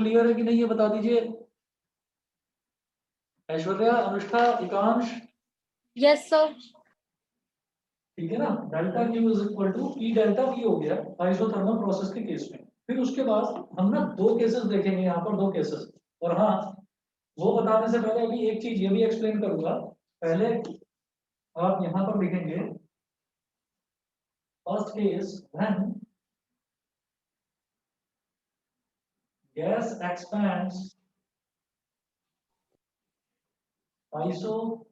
Clear है कि नहीं ये बता दीजिए। Aishwarya, Anushka, Ekansh, yes sir. ठीक है ना। Delta Q is equal to E delta V हो गया आइसोथर्मल प्रोसेस के केस में। फिर उसके बाद हम ना दो केसेस देखेंगे यहाँ पर, दो केसेस। और हाँ, वो बताने से पहले अभी एक चीज ये भी एक्सप्लेन करूंगा। पहले आप यहाँ पर लिखेंगे first case when gas expands isothermally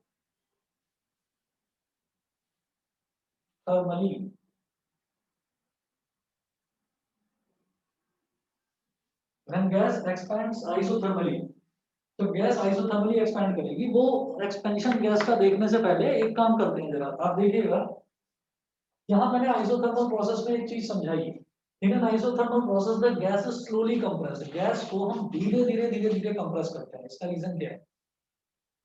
when gas expands isothermally। तो गैस आइसोथर्मली एक्सपैंड करेगी। वो एक्सपेंशन गैस का देखने से पहले एक काम करते हैं, जरा आप देखिएगा। यहाँ मैंने आइसोथर्मल प्रोसेस में एक चीज समझाई। इन an isothermal process the gas is slowly compressed. Gas को हम धीरे धीरे धीरे धीरे कंप्रेस करते हैं। इसका रीजन क्या है?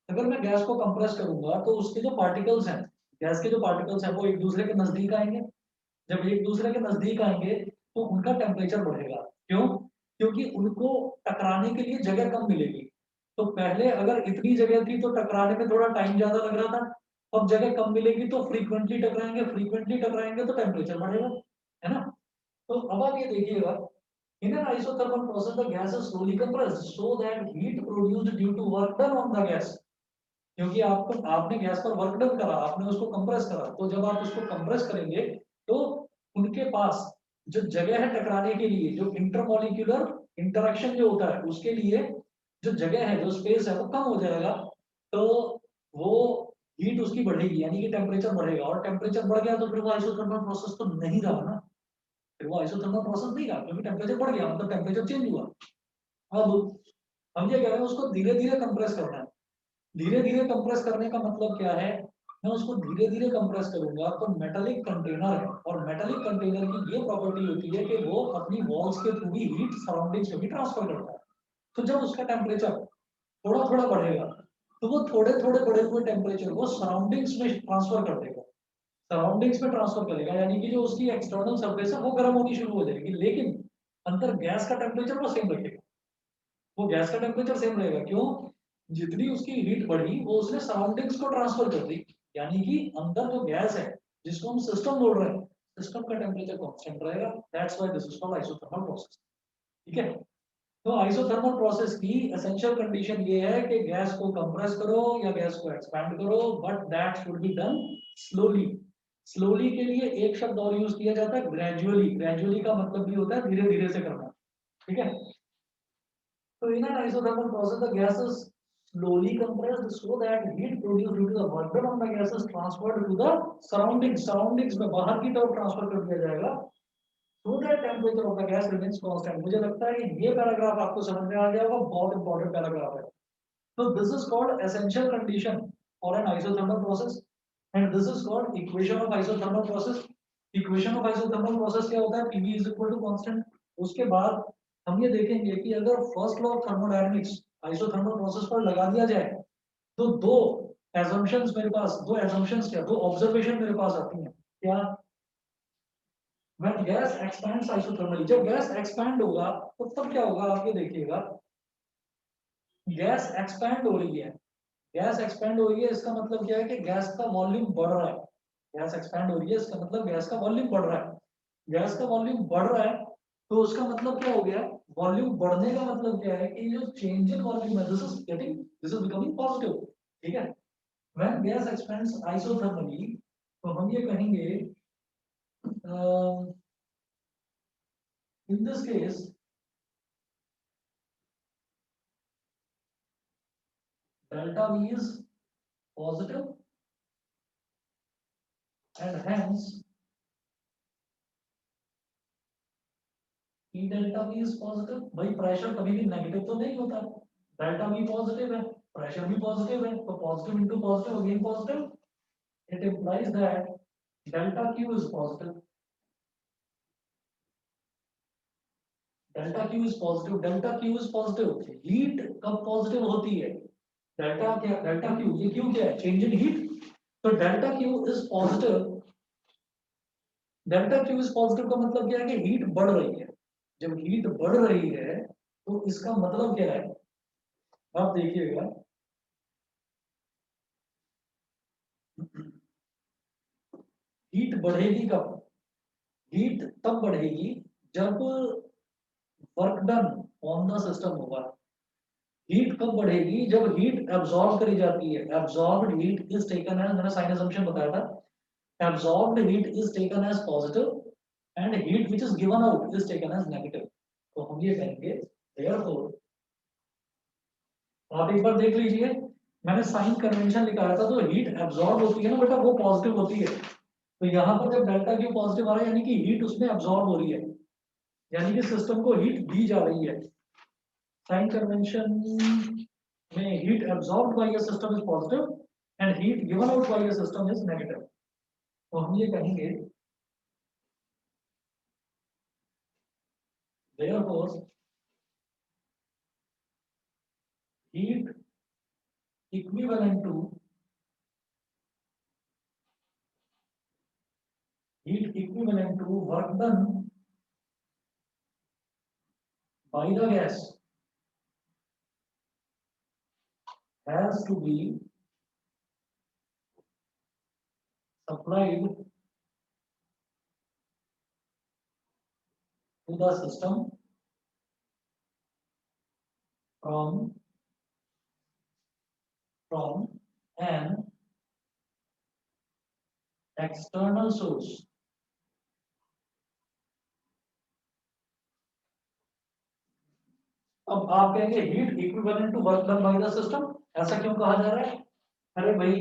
अगर मैं गैस को कंप्रेस करूंगा तो उसके जो पार्टिकल्स हैं, गैस के जो पार्टिकल्स हैं, वो एक दूसरे के नजदीक आएंगे। जब एक दूसरे के नजदीक आएंगे तो उनका टेम्परेचर बढ़ेगा। क्यों? क्योंकि उनको टकराने के लिए जगह कम मिलेगी। तो पहले अगर इतनी जगह थी तो टकराने में थोड़ा टाइम ज्यादा लग रहा था। अब जगह कम मिलेगी तो फ्रीक्वेंटली टकराएंगे, फ्रीक्वेंटली टकराएंगे तो टेम्परेचर बढ़ेगा, है ना। तो अब आप ये देखिएगा, in an isothermal process the gas is slowly compressed so that heat produced due to work done on the gas. क्योंकि आपने गैस पर वर्क डन करा, आपने उसको कंप्रेस करा। तो जब आप उसको कंप्रेस करेंगे तो उनके पास जो जगह है टकराने के लिए, जो इंटरमॉलिक्यूलर इंटरेक्शन जो होता है उसके लिए जो जगह है, जो स्पेस है, वो कम हो जाएगा। तो वो हीट उसकी बढ़ेगी, यानी कि टेम्परेचर बढ़ेगा। और टेम्परेचर बढ़ गया तो फिर वो आइसोथर्मल प्रोसेस तो नहीं रहा ना। फिर वो आइसोथर्मल प्रोसेस नहीं रहा, क्योंकि टेम्परेचर बढ़ गया मतलब टेम्परेचर चेंज हुआ। अब हम ये कह रहे हैं उसको धीरे धीरे कंप्रेस करना है। धीरे धीरे कंप्रेस करने का मतलब क्या है? मैं उसको धीरे धीरे कंप्रेस करूंगा तो मेटालिक कंटेनर है, और मेटालिक कंटेनर की ये प्रॉपर्टी होती है कि वो अपनी वॉल्स के थ्रू भी हीट सराउंडिंग्स में भी ट्रांसफर करता है। तो जब उसका टेम्परेचर थोड़ा थोड़ा बढ़ेगा तो वो थोड़े थोड़े बढ़े हुए टेम्परेचर को सराउंडिंग्स में ट्रांसफर कर देगा। सराउंडिंग्स में ट्रांसफर करेगा, यानी कि जो उसकी एक्सटर्नल सरफेस है वो गर्म होनी शुरू हो जाएगी, लेकिन अंदर गैस का टेम्परेचर वो सेम रखेगा। वो गैस का टेम्परेचर सेम रहेगा। क्यों? जितनी उसकी हीट बढ़ी वो उसने सराउंडिंग्स को ट्रांसफर कर दी, यानी कि अंदर जो गैस है, जिसको हम सिस्टम बोल रहे हैं, सिस्टम का टेम्परेचर कांस्टेंट रहेगा। That's why this is called isothermal process. ठीक है। तो आइसोथर्मल प्रोसेस की एसेंशियल कंडीशन ये है कि गैस को कंप्रेस करो या गैस को एक्सपैंड करो, but that should be done slowly. Slowly के लिए एक शब्द और यूज किया जाता है, ग्रेजुअली। ग्रेजुअली का मतलब भी होता है धीरे धीरे से करना। ठीक है। So in an isothermal process, the gas is slowly compressed so that heat produced due to the work done on the gas is transferred to the surroundings. Surroundings में बाहर की तरफ ट्रांसफर कर दिया जाएगा। So that temperature of the gas remains constant. मुझे लगता है कि ये पैराग्राफ आपको समझ में आ गया होगा, बहुत इंपॉर्टेंट पैराग्राफ है। So this is called essential condition for an isothermal process, and this is called equation of isothermal process. Equation of isothermal process क्या होता है? PV is equal to constant। उसके बाद हम ये देखेंगे कि अगर first law of thermodynamics isothermal process पर लगा दिया जाए तो दो assumptions मेरे पास, दो assumptions क्या, दो ऑब्जर्वेशन मेरे पास आती हैं। क्या? when gas expands isothermally, जब गैस एक्सपैंड होगा तो तब क्या होगा आप ये देखिएगा। गैस एक्सपैंड हो रही है, गैस एक्सपैंड हो रही है, इसका मतलब क्या है कि गैस का वॉल्यूम बढ़ रहा है। गैस एक्सपैंड हो रही है, इसका मतलब गैस का वॉल्यूम बढ़ रहा है। गैस का वॉल्यूम बढ़ रहा है तो उसका मतलब क्या हो गया? वॉल्यूम बढ़ने का मतलब क्या है कि जो चेंज इन वॉल्यूम है, दिस इज बिकमिंग पॉजिटिव। ठीक है। व्हेन गैस एक्सपेंड्स आइसोथर्मली, तो हम ये कहेंगे in this case delta V is positive and hence E delta V is positive। भाई प्रेशर कभी भी नेगेटिव तो नहीं होता, डेल्टा V पॉजिटिव है, प्रेशर भी पॉजिटिव है, तो positive into positive again positive. It implies that delta Q is positive। Delta Q is positive, delta Q is positive। Heat कब पॉजिटिव होती है? डेल्टा क्या, डेल्टा Q, ये Q क्या है? Change in heat. तो delta Q is positive। Delta Q is positive का मतलब क्या है कि हीट बढ़ रही है। जब हीट बढ़ रही है तो इसका मतलब क्या है, आप देखिएगा, हीट बढ़ेगी कब? हीट तब बढ़ेगी जब work done on the system होगा। हीट कब बढ़ेगी? जब हीट एब्जॉर्ब करी जाती है। Absorbed heat is taken as, मैंने साइन असम्पशन बताया था, absorbed heat is taken as positive and heat which is given out is taken as negative. तो हम ये कहेंगे देयरफॉर, आप एक बार देख लीजिए, मैंने साइन कन्वेंशन लिखाया था, तो हीट एब्जॉर्ब होती है ना बेटा, वो पॉजिटिव होती है। तो यहाँ पर जब डेल्टा क्यू पॉजिटिव आ रहा है यानी कि हीट उसमें एब्जॉर्ब हो रही है, यानी कि सिस्टम को हीट दी जा रही है। साइन कन्वेंशन में heat absorbed bye a system is positive and heat given out bye a system is negative. तो हम ये कहेंगे therefore heat equivalent to work done by the gas has to be supplied to the system from an external source। अब आप कहेंगे heat equivalent to work done by the system, ऐसा क्यों कहा जा रहा है? अरे भाई,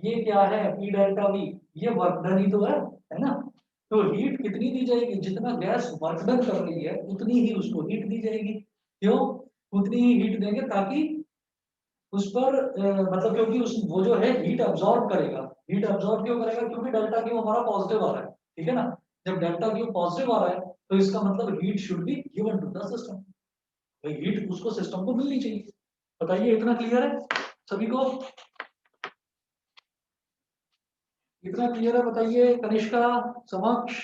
ये क्या है, पी डेल्टा वी, ये वर्क डन ही तो है ना? तो हीट कितनी दी जाएगी? जितना गैस वर्क डन कर रही है उतनी ही उसको हीट दी जाएगी। क्यों उतनी ही हीट देंगे? ताकि उस पर मतलब, क्योंकि उस वो जो है हीट अब्सॉर्ब करेगा। हीट अब्सॉर्ब क्यों करेगा? क्योंकि डेल्टा क्यू हमारा पॉजिटिव आ रहा है, ठीक है ना? जब डेल्टा क्यू पॉजिटिव आ रहा है तो इसका मतलब heat should be given to the system, भाई हीट उसको सिस्टम को मिलनी चाहिए। बताइए, इतना क्लियर है सभी को? इतना क्लियर है? बताइए कनिष्का, समक्ष,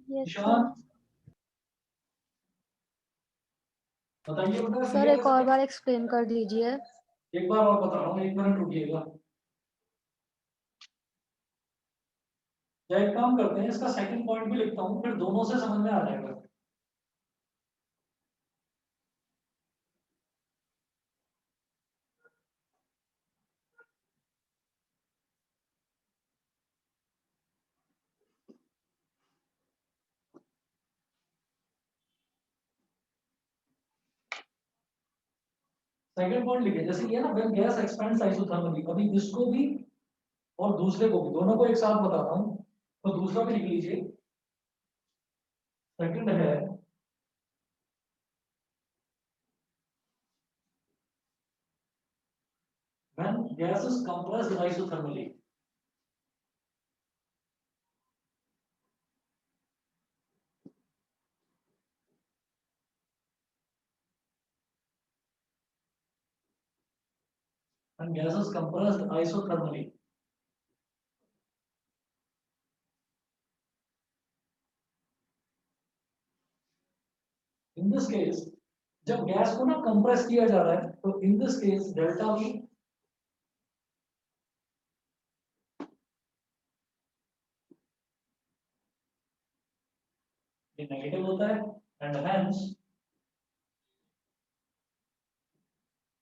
ईशान, बताइए बेटा, सर क्लियर एक है? और बार एक्सप्लेन कर दीजिए। एक बार और बता रहा हूँ, एक मिनट रुकिएगा। या एक काम करते हैं, इसका सेकंड पॉइंट भी लिखता हूँ, फिर दोनों से समझ में आ जाएगा। सेकंड पॉइंट लिखे, जैसे ये ना, व्हेन गैस एक्सपेंड्स आइसोथर्मली, अभी इसको भी और दूसरे को भी, दोनों को एक साथ बताता हूँ, तो दूसरा भी लिख लीजिए। सेकंड है, when gas is compressed isothermally, when gas is compressed isothermally, in this case, जब गैस को ना कंप्रेस किया जा रहा है, तो in this case delta V ये नेगेटिव होता है and hence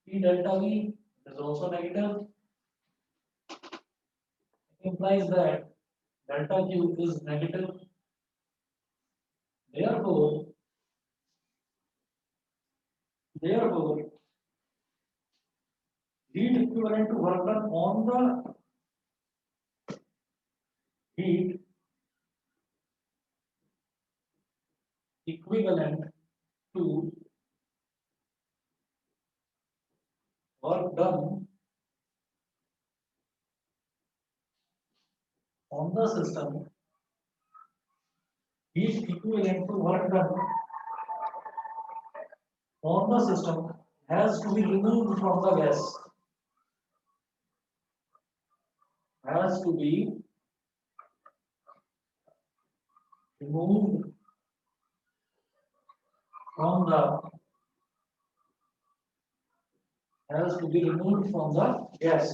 P delta V is also negative, implies that delta Q is negative. Therefore, heat equivalent to work done on the heat equivalent to work done on the system, heat equivalent to work done on the system has to be removed from the gas, has to be removed from the has to be removed from the gas.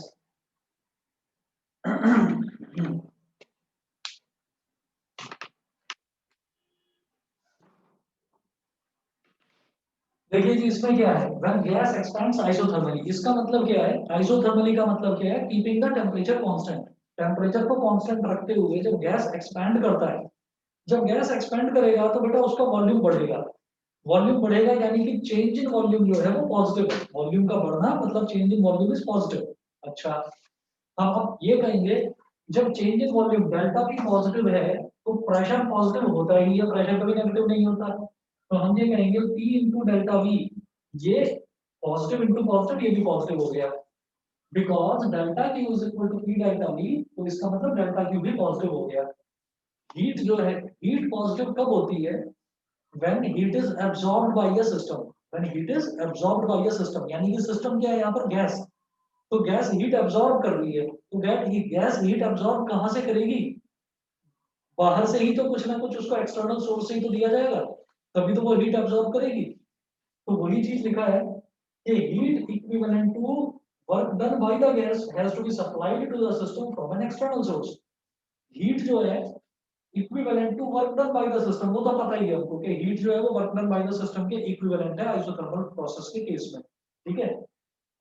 देखिए जी इसमें क्या है, when gas expands isothermally, इसका मतलब क्या है, isothermally का मतलब क्या है, keeping the temperature constant, temperature को कांस्टेंट रखते हुए जब गैस एक्सपैंड करता है, जब गैस एक्सपैंड करेगा तो बेटा उसका वॉल्यूम बढ़ेगा, वॉल्यूम बढ़ेगा यानी कि चेंज इन वॉल्यूम जो है वो पॉजिटिव है, वॉल्यूम का बढ़ना मतलब change in volume is positive. अच्छा, अब हम ये कहेंगे जब चेंज इन वॉल्यूम डेल्टा भी पॉजिटिव है तो प्रेशर पॉजिटिव होता ही है, प्रेशर कभी नेगेटिव नहीं होता, तो हम ये कहेंगे P इंटू डेल्टा वी, ये पॉजिटिव इंटू पॉजिटिव ये भी पॉजिटिव हो गया, because delta Q is equal to P delta V, तो इसका मतलब डेल्टा क्यू भी पॉजिटिव हो गया। हीट जो है, हीट पॉजिटिव कब होती है, when heat is absorbed by a system, when heat is absorbed by a system, यानी कि सिस्टम क्या है यहाँ पर, गैस, तो गैस हीट एब्जॉर्ब कर रही है, तो गैस हीट एब्जॉर्ब कहाँ से करेगी, बाहर से ही, तो कुछ ना कुछ उसको एक्सटर्नल सोर्स से ही तो दिया जाएगा, तभी तो वो हीट एब्जॉर्ब करेगी। तो वही चीज लिखा है कि heat equivalent to work done by the gas has to be supplied to the system from an external source. Heat जो है equivalent to work done by the system, वो तो पता ही है आपको कि हीट जो है वो work done by the system के इक्विवेलेंट है आइसोथर्मल प्रोसेस के केस में, ठीक है।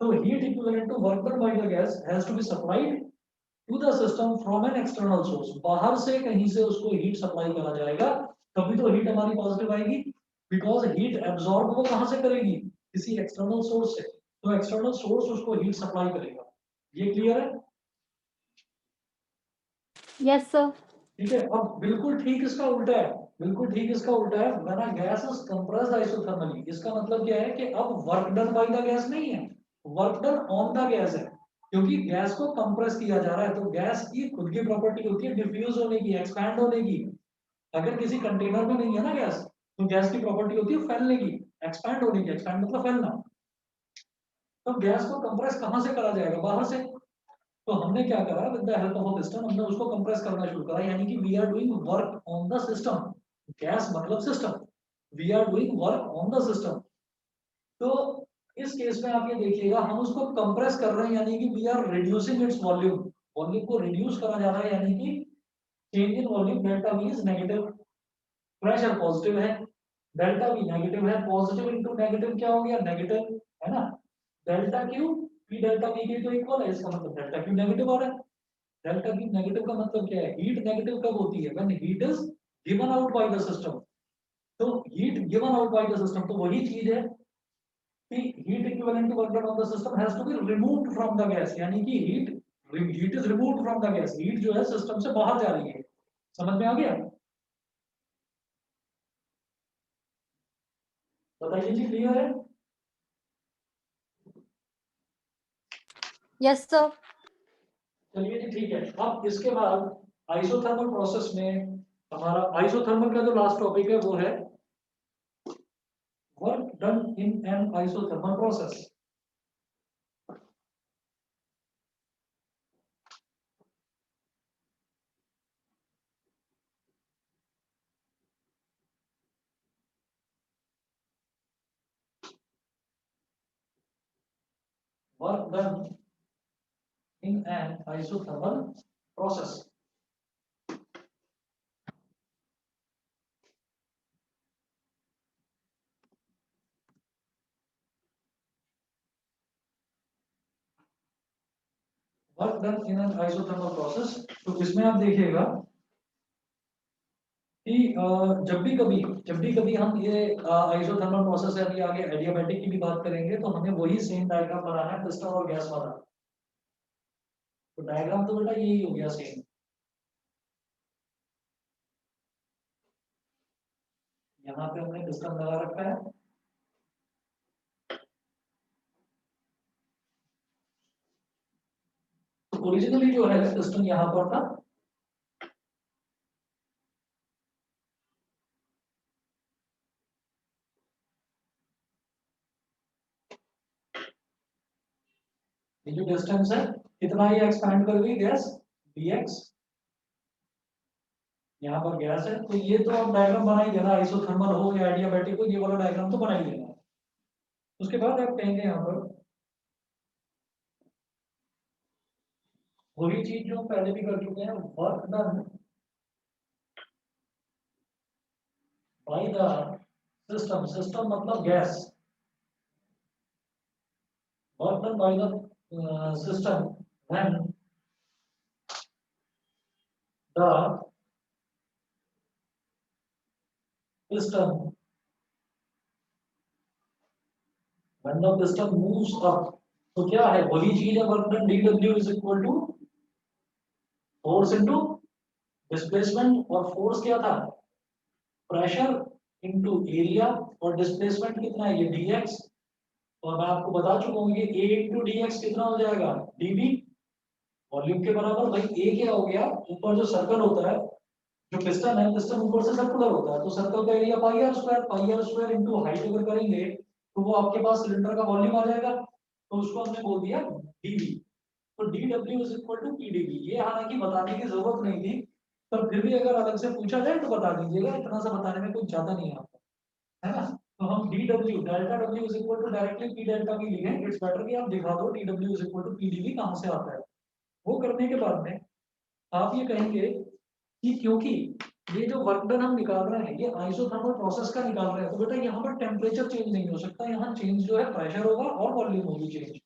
तो heat equivalent to work done by the gas has to be supplied to the system from an external source, बाहर से कहीं से उसको हीट सप्लाई करा जाएगा, तभी तो हीट हमारी पॉजिटिव आएगी, बिकॉज हीट एब्जॉर्ब वो कहां से करेगी, किसी एक्सटर्नल सोर्स से, तो एक्सटर्नल सोर्स उसको हीट सप्लाई करेगा। ये क्लियर है? Yes sir. ठीक है, अब बिल्कुल ठीक इसका उल्टा है, बिल्कुल ठीक इसका उल्टा है, when a gas is compressed isothermally, इसका मतलब क्या है कि अब work done by the gas नहीं है, work done on the gas है, क्योंकि गैस को कंप्रेस किया जा रहा है, तो गैस की खुद की प्रॉपर्टी होती है डिफ्यूज होने की, एक्सपैंड होने की। अगर किसी कंटेनर में नहीं है ना गैस, तो गैस की प्रॉपर्टी होती है फैलने की, एक्सपैंड होने की, एक्सपैंड मतलब फैलना। तो गैस को कंप्रेस कहां से करा जाएगा, बाहर से, तो हमने क्या करा, with the help of system हमने उसको कंप्रेस करना शुरू करा, यानी कि we are doing work on the system, gas मतलब system, we are doing work on the system. तो इस केस में आप ये देखिएगा हम उसको कंप्रेस कर रहे हैं, यानी कि we are reducing its volume, volume को रिड्यूस करा जा रहा है, यानी कि change in volume delta V is negative, pressure positive है, डेल्टा वी नेगेटिव है, पॉजिटिव इनटू नेगेटिव क्या हो गया, नेगेटिव, है ना, delta Q P delta V के तो इक्वल है, इसका मतलब डेल्टा क्यू नेगेटिव आ रहा है। डेल्टा क्यू नेगेटिव का मतलब क्या है, हीट नेगेटिव कब होती है, when heat is given out by the system, तो heat given out by the system, तो वही चीज है कि heat equivalent to work done on the system has to be removed from the gas, यानी कि heat is removed from the gas, heat जो है सिस्टम से बाहर जा रही है। समझ में आ गया? बताइए जी, क्लियर है? Yes sir. चलिए जी ठीक है, अब इसके बाद आइसोथर्मल प्रोसेस में हमारा आइसोथर्मल का जो लास्ट टॉपिक है वो है work done in an isothermal process. Work done in an isothermal process. Work done in an isothermal process, तो इसमें आप देखिएगा कि जब भी कभी हम ये आइसोथर्मल प्रोसेस है, अभी आगे एडियाबैटिक की भी बात करेंगे, तो हमें वही सेम डायग्राम बनाना है पिस्टन और गैस वाला। तो डायग्राम तो बेटा यही हो गया सेम, यहाँ पे हमने पिस्टन लगा रखा है, तो ओरिजिनली जो है पिस्टन यहाँ पर था, ये जो डिस्टेंस है कितना ये एक्सपैंड कर गई गैस, dx, यहाँ पर गैस है, तो ये तो आप डायग्राम बना ही देना, आइसोथर्मल हो या एडियाबैटिक हो, ये वाला डायग्राम तो बना ही देना। उसके बाद आप कहेंगे यहाँ पर वही चीज जो हम पहले भी कर चुके हैं, work done by the system, system मतलब gas, work done by the system when the system when the system moves up. तो क्या है, वही चीज है, work done dw is equal to force into displacement, और फोर्स क्या था, प्रेशर इनटू एरिया, और डिस्प्लेसमेंट कितना है, ये dx। और मैं आपको बता चुका हूँ ये a इंटू डी एक्स कितना हो जाएगा, dv, वॉल्यूम के बराबर। भाई a क्या हो गया, ऊपर जो सर्कल होता है, जो पिस्टन है, पिस्टन ऊपर से सर्कुलर होता है, तो सर्कल का area pi R square into height अगर करेंगे तो वो आपके पास सिलेंडर का वॉल्यूम आ जाएगा, तो उसको हमने बोल दिया dv। तो dw is equal to pdv। ये हालांकि बताने की जरूरत नहीं थी, पर फिर भी अगर अलग से पूछा जाए तो बता दीजिएगा, इतना सा बताने में कुछ ज्यादा नहीं है आपको, है ना। तो हम dw delta w is equal to directly p delta v लिखें, इट्स बेटर कि आप दिखा दो dw is equal to pdv कहां से आता है। वो करने के बाद में आप ये कहेंगे कि क्योंकि ये जो वर्क डन हम निकाल रहे हैं ये आइसोथर्मल प्रोसेस का निकाल रहे हैं, तो बेटा यहाँ पर टेम्परेचर चेंज नहीं हो सकता, यहाँ चेंज जो है प्रेशर होगा और वॉल्यूम होगी चेंज।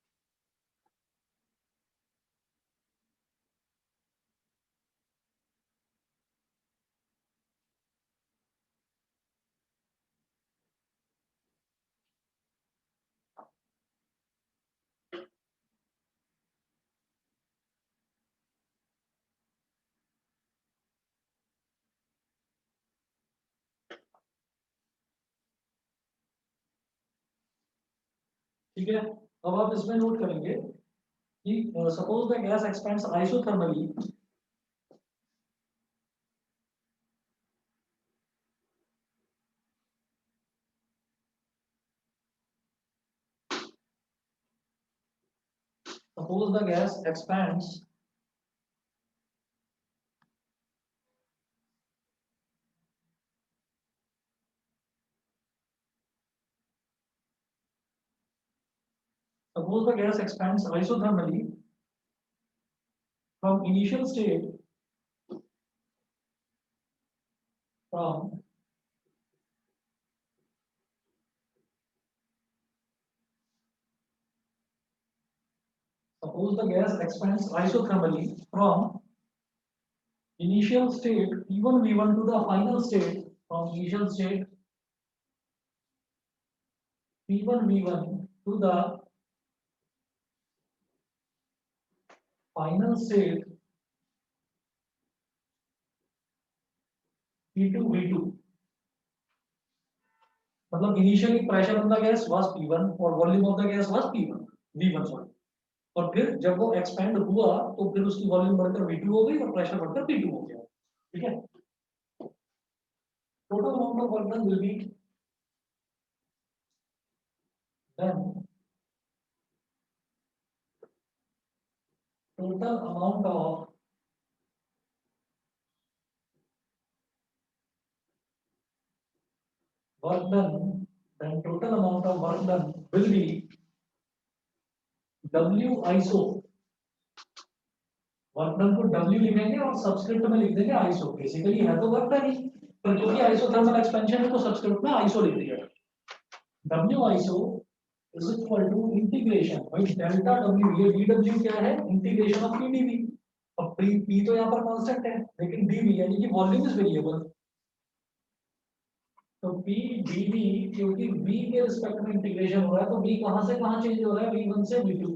ठीक है, अब आप इसमें नोट करेंगे कि suppose the gas expends isothermally, suppose the gas expands suppose the gas expands isothermally from initial state, from suppose the gas expands isothermally from initial state P1 V1 to the final state, from initial state P1 V1 to the final state P2 V2। मतलब initially pressure of the gas was P1 और volume of the gas was P1 V1 sorry, और फिर जब वो expand हुआ तो फिर उसकी वॉल्यूम बढ़कर V2 हो गई और प्रेशर बढ़कर P2 हो गया। ठीक है, total amount of work done will be then total amount of work done, then total amount of work done will be W ISO। Work done को W लिखेंगे और सबस्क्रिप्ट में लिख देंगे आइसो, बेसिकली है तो वर्क डन ही, पर क्योंकि आइसोथर्मल एक्सपेंशन है तो सबस्क्रिप्ट में आइसो लिख दिया। W ISO is equal to integration, भाई डेल्टा W, ये dW क्या है, इंटीग्रेशन ऑफ PdV। अब P तो यहाँ पर कांस्टेंट है लेकिन dV यानी कि वॉल्यूम इज वेरिएबल, तो P dV, क्योंकि V के रिस्पेक्ट में इंटीग्रेशन हो रहा है तो V कहां से कहां चेंज हो रहा है, V1 से V2।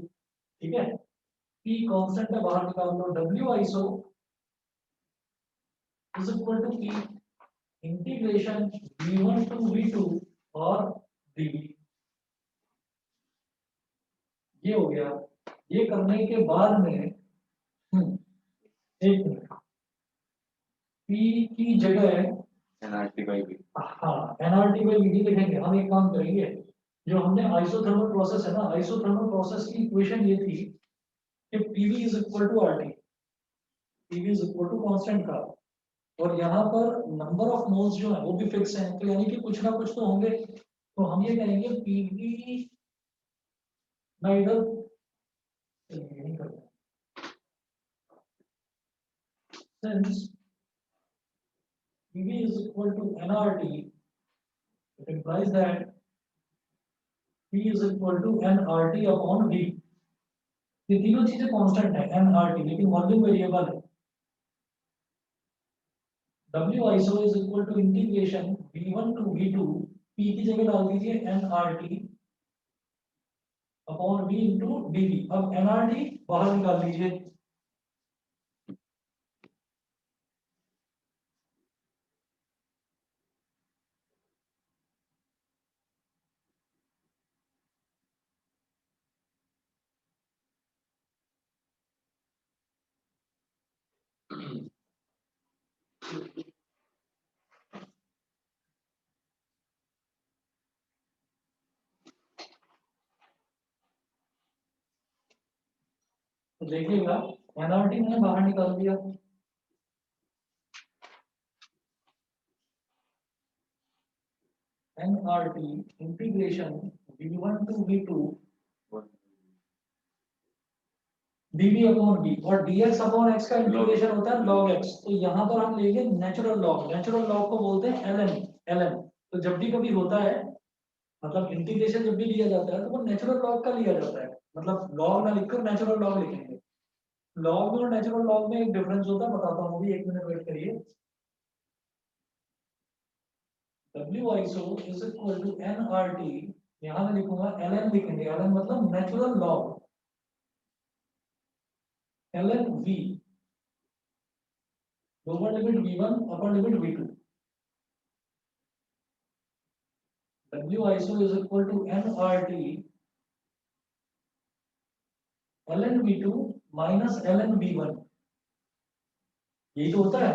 ठीक है, P कांस्टेंट है बाहर निकाल लो, W ISO is equal to P integration V1 to V2 और dV। ये हो गया, ये करने के बाद में एक मिनट, P की जगह एनआरटी बाई बी, हाँ एनआरटी बाई वी लिखेंगे। हम एक काम करेंगे, जो हमने आइसोथर्मल प्रोसेस है ना, आइसोथर्मल प्रोसेस की इक्वेशन ये थी कि PV is equal to RT, PV is equal to constant का, और यहाँ पर नंबर ऑफ मोल्स जो है वो भी फिक्स है, तो यानी कि कुछ ना कुछ तो होंगे, तो हम ये कहेंगे पीवी ना इधर, चलिए नहीं करते, since PV is equal to nRT, it implies that P is equal to nRT upon V. ये तीनों चीजें कांस्टेंट है nRT, लेकिन वॉल्यूम वेरिएबल है. W iso is equal to integration V1 to V2, P की जगह डाल दीजिए nRT upon V into dV. अब nRT बाहर निकाल लीजिए. तो देखिएगा nRT मैंने बाहर निकाल दिया. nRT integration V1 to V2 dV upon V और dx अपॉन x का इंटीग्रेशन होता है log x. तो यहाँ पर हम लेंगे नेचुरल लॉग. नेचुरल लॉग को बोलते हैं ln. तो जब भी कभी होता है, मतलब इंटीग्रेशन जब भी लिया जाता है तो वो नेचुरल लॉग का लिया जाता है. मतलब लॉग ना लिखकर नेचुरल लॉग लिखेंगे. लॉग में और नेचुरल लॉग में एक डिफरेंस होता है, बताता हूँ अभी, 1 मिनट वेट करिए. W iso is equal to nRT. यहाँ मैं लिखूंगा ln, लिखेंगे ln मतलब natural log ln V lower limit V1 upper limit V2. W iso is equal to nRT ln V2 minus ln V1. यही तो होता है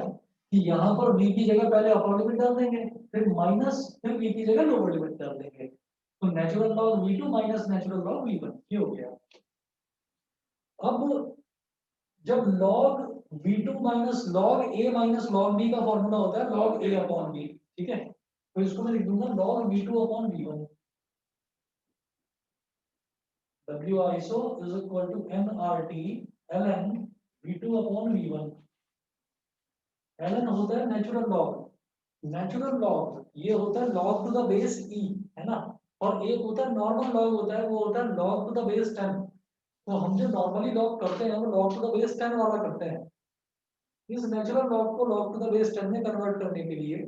कि यहाँ पर V की जगह पहले अपर लिमिट डाल देंगे, फिर माइनस, फिर V की जगह लोअर लिमिट डाल देंगे. तो natural log V2 minus natural log V1 ये हो गया. अब जब log V2 minus log A minus log B का फॉर्मूला होता है log A अपॉन B. ठीक है, तो इसको मैं लिख दूंगा log V2 upon V1. W iso is equal to nRT ln V2 upon V1. ln होता है नेचुरल लॉग. नेचुरल लॉग ये होता है log to the base e, है ना. और एक होता है नॉर्मल लॉग, होता है वो होता है log टू द बेस 10. तो हम जो नॉर्मली लॉग करते हैं वो log टू द बेस 10 वाला करते हैं. इस नेचुरल लॉग को log टू द बेस 10 में कन्वर्ट करने के लिए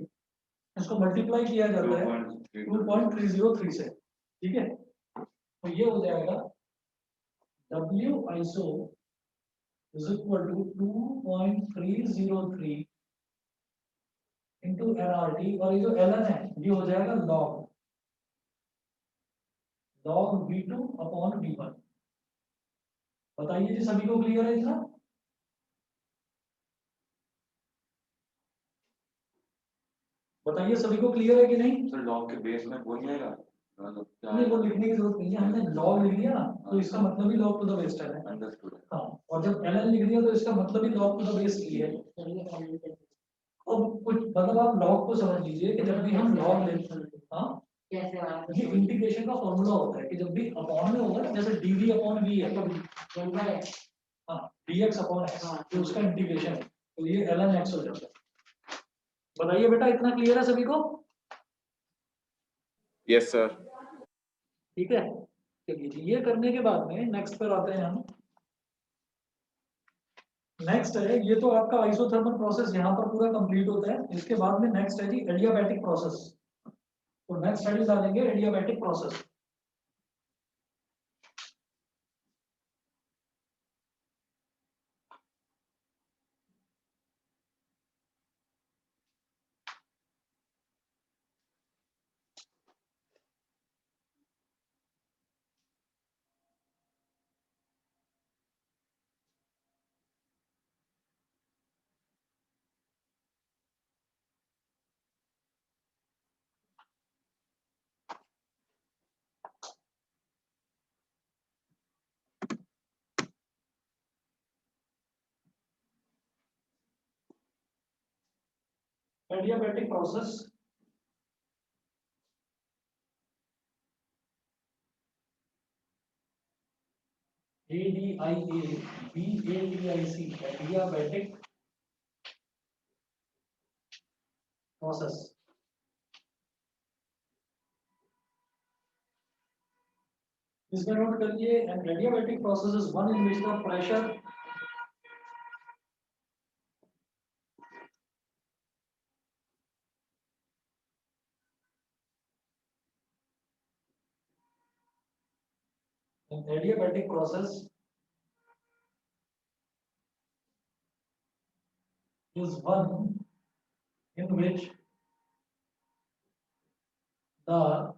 इसको मल्टीप्लाई किया जाता है 2.303 से. ठीक है, तो ये हो जाएगा W iso is equal to 2.303 into nRT. और ये जो ln है ये हो जाएगा log V2 अपॉन V1. बताइए जी, सभी को क्लियर है इतना? बताइए सभी को क्लियर है कि नहीं? सर लॉग के बेस में वो नहीं आएगा, मतलब क्या नहीं, वो लिखने की जरूरत नहीं है. हमने log लिख दिया ना, तो इसका मतलब ही log टू द बेस 10 है. अंडरस्टूड. हाँ, और जब ln लिख दिया तो इसका मतलब ही log to the base e है. अब कुछ मतलब आप log को समझ लीजिए कि जब भी हम log लेते हैं, हाँ, ये इंटीग्रेशन का फॉर्मूला होता है कि जब भी अपॉन में होगा, जैसे dv अपॉन v है, हाँ, dx अपॉन x, तो उसका इंटीग्रेशन है, तो ये ln x हो जाता है. बताइए बेटा, इतना क्लियर है सभी को? Yes sir. ठीक है, चलिए ये करने के बाद में नेक्स्ट पर आते हैं हम. नेक्स्ट है, ये तो आपका आइसोथर्मल प्रोसेस यहाँ पर पूरा कंप्लीट होता है. इसके बाद में नेक्स्ट है जी एडियाबैटिक प्रोसेस. तो नेक्स्ट स्टडी डालेंगे adiabatic process. Adiabatic process ADIA BATIC adiabatic process. इसमें नोट करिए an adiabatic process is one in which the pressure an adiabatic process is one in which the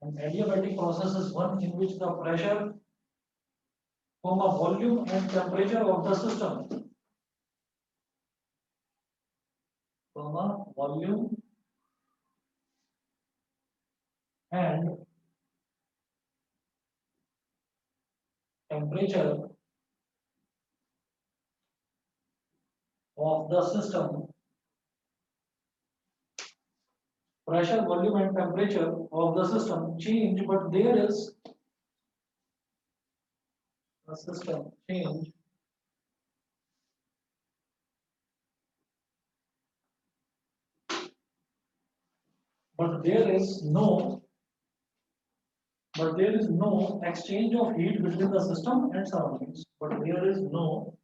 an adiabatic process is one in which the pressure, comma, volume and temperature of the system, comma, volume and temperature of the system, pressure, volume and temperature of the system change, but there is a system change but there is no exchange of heat between the system and surroundings, but there is no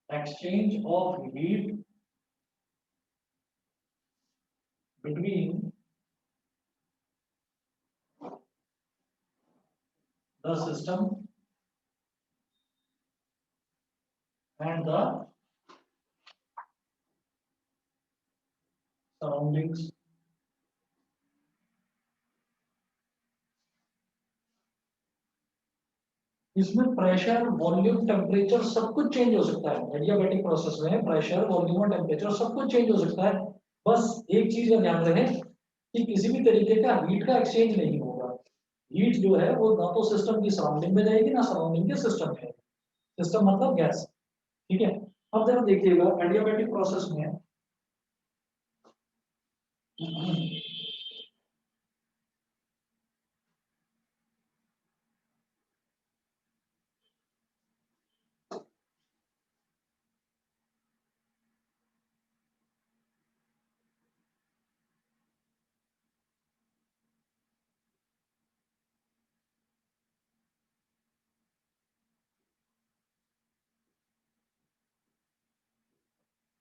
exchange of heat between the system and the surroundings. इसमें pressure, volume, temperature सब कुछ change हो सकता है। Adiabatic process में pressure, volume और temperature सब कुछ चेंज हो सकता है। बस एक चीज का ध्यान रखें कि किसी भी तरीके का हीट का एक्सचेंज नहीं होगा। हीट जो है वो ना तो सिस्टम की सराउंडिंग में जाएगी ना सराउंडिंग के सिस्टम में। सिस्टम मतलब गैस, ठीक है। अब जरा देखिएगा एडियाबैटिक प्रोसेस में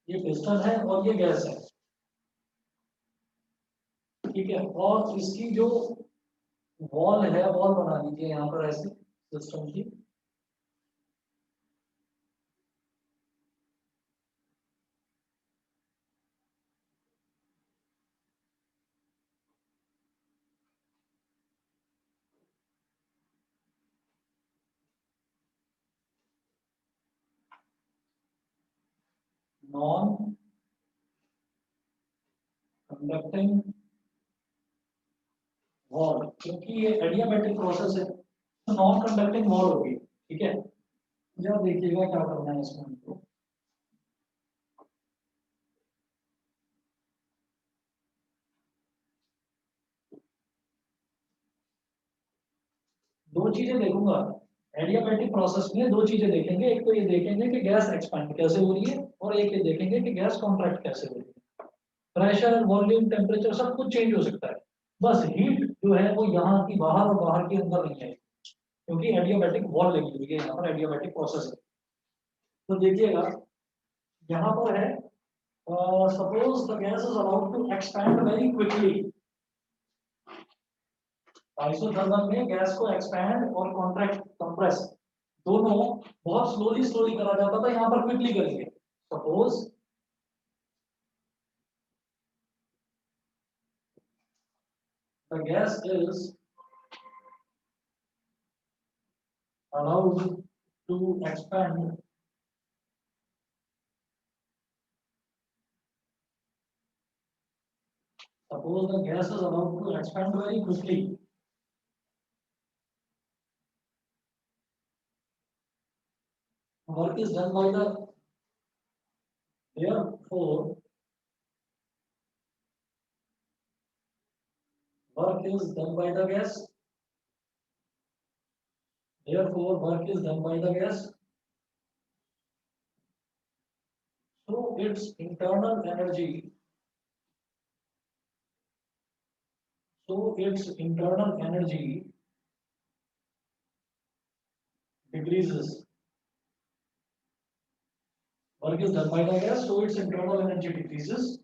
ये पिस्टन है और ये गैस है, ठीक है। और इसकी जो वॉल है, वॉल बना लीजिए यहाँ पर ऐसे सिस्टम की। नॉन कंडक्टिंग वॉल, क्योंकि ये एडियाबैटिक प्रोसेस है तो नॉन कंडक्टिंग वॉल होगी, ठीक है। जब देखिएगा क्या करना है इसमें हमको। दो चीजें देखूंगा एडियाबैटिक प्रोसेस में, दो चीजें देखेंगे। एक तो ये देखेंगे कि गैस एक्सपेंड कैसे हो रही है और एक ये देखेंगे कि गैस कॉन्ट्रैक्ट कैसे हो रही है। प्रेशर, वॉल्यूम, टेम्परेचर सब कुछ चेंज हो सकता है, बस हीट जो है वो यहाँ की बाहर और बाहर के अंदर नहीं है, क्योंकि एडियाबैटिक वॉल लगी हुई है यहाँ पर, एडियाबैटिक प्रोसेस है। तो देखिएगा यहाँ पर है suppose the gas is allowed to expand very quickly. Isothermal में गैस को एक्सपैंड और कॉन्ट्रैक्ट, कंप्रेस दोनों बहुत स्लोली स्लोली करा जाता था, यहाँ पर क्विकली करेंगे। Suppose the gas is allowed to expand suppose the gas is allowed to expand very quickly, work is done by the, therefore work is done by the gas, therefore work is done by the gas. So its internal energy decreases. Work is done by the gas, so its internal energy decreases.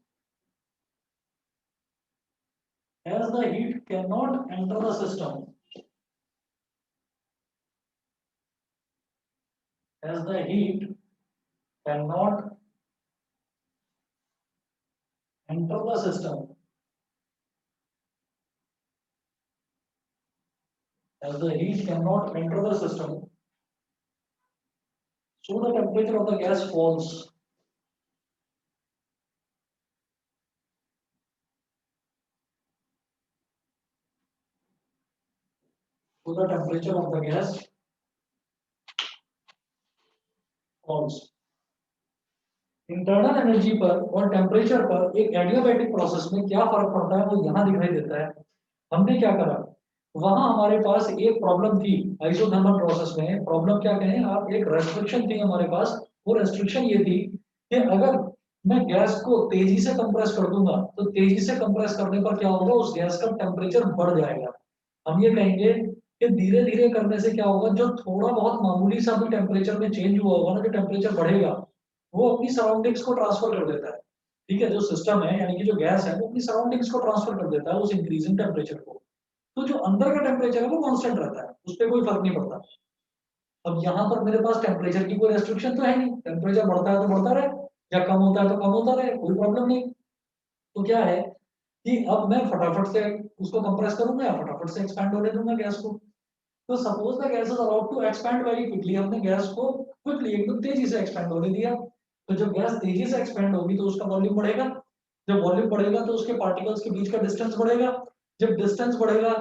As the heat cannot enter the system, as the heat cannot enter the system, as the heat cannot enter the system, so the temperature of the gas falls. So the temperature of the gas falls. Internal energy पर और temperature पर एक adiabatic process में क्या फर्क पड़ता है वो यहाँ दिखाई देता है। हमने क्या करा, वहां हमारे पास एक प्रॉब्लम थी आइसोथर्मल प्रोसेस में। प्रॉब्लम क्या कहें आप, एक रेस्ट्रिक्शन थी हमारे पास। वो रेस्ट्रिक्शन ये थी कि अगर मैं गैस को तेजी से कंप्रेस कर दूंगा तो तेजी से कंप्रेस करने पर क्या होगा, उस गैस का टेम्परेचर बढ़ जाएगा। हम ये कहेंगे कि धीरे धीरे करने से क्या होगा, जो थोड़ा बहुत मामूली सा भी टेम्परेचर में चेंज हुआ होगा ना, जो टेम्परेचर बढ़ेगा वो अपनी सराउंडिंग्स को ट्रांसफर कर देता है। ठीक है, जो सिस्टम है यानी कि जो गैस है वो अपनी सराउंडिंग्स को ट्रांसफर कर देता है उस इंक्रीजिंग टेम्परेचर को। तो जो अंदर का टेम्परेचर है वो कांस्टेंट रहता है, उस पर कोई फर्क नहीं पड़ता। अब यहाँ पर मेरे पास टेम्परेचर की कोई रेस्ट्रिक्शन तो है नहीं, टेम्परेचर बढ़ता है तो बढ़ता रहे या कम होता है तो कम होता रहे, कोई प्रॉब्लम नहीं। तो क्या है कि अब मैं फटाफट से उसको कंप्रेस करूंगा या फटाफट से एक्सपैंड होने दूंगा गैस को। तो suppose the gas is about to expand very quickly, हमने गैस को क्विकली एकदम तेजी से एक्सपैंड होने दिया। तो जब गैस तेजी से एक्सपैंड होगी तो उसका वॉल्यूम बढ़ेगा, जब वॉल्यूम बढ़ेगा तो उसके पार्टिकल्स के बीच का डिस्टेंस बढ़ेगा, जब डिस्टेंस बढ़ेगा